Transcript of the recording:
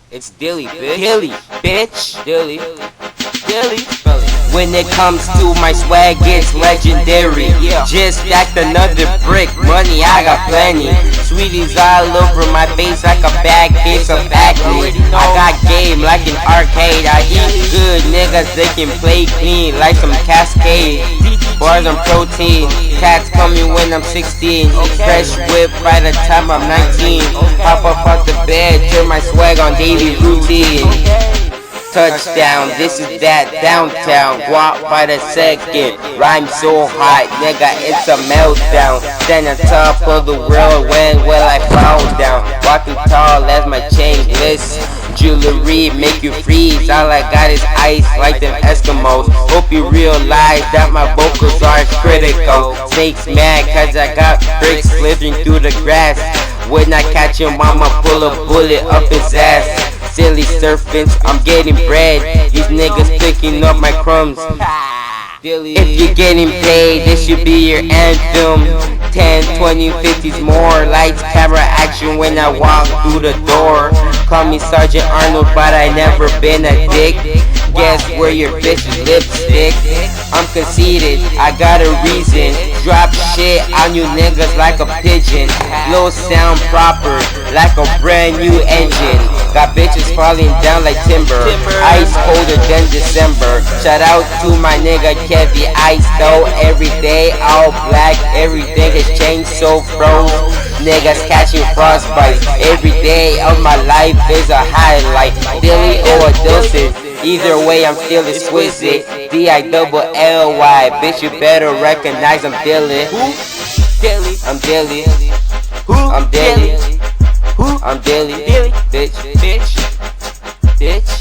It's Dilly, bitch. Dilly, bitch. Dilly. Dilly. When it comes to my swag, it's legendary. Just stacked another brick, money I got plenty. Sweeties all over my face like a bad case of acne. I got game like an arcade. I eat good, niggas they can play clean like some Cascade. Bars on protein, cats coming when I'm 16. Fresh whip by the time I'm 19. Hop up off the bed, turn my swag on daily routine. Touchdown, this is that downtown. Guap by the second, rhyme so hot, nigga, it's a meltdown. Stand on top of the world, when will I fall down? Walking tall as my chain glisten. Jewelry make you freeze, all I got is ice like them Eskimos. Hope you realize that my vocals are critical. Snakes mad cause I got bricks slithering through the grass. When I catch him, I'ma pull a bullet up his ass. Silly serpents, I'm getting bread. These niggas picking up my crumbs. If you're getting paid, this should be your anthem. 10, 20, 50s more lights, camera action when I walk through the door. Call me Sergeant Arnold, but I never been a dick. Guess where your bitch's lipstick? I'm conceited, I got a reason. Drop shit on you niggas like a pigeon. Low sound proper, like a brand new engine. Got bitches falling down like timber. Ice colder than December. Shout out to my nigga Kevy Ice though. Every day all black, everything has changed so froze. Niggas catching frostbite. Every day of my life is a highlight. Dilly or a dosage. Either way I'm still exquisite. D-I-double-L-Y. Bitch you better recognize I'm Dilly. Dilly. I'm Dilly. I'm Dilly. I'm Dilly. Bitch. Bitch. Bitch.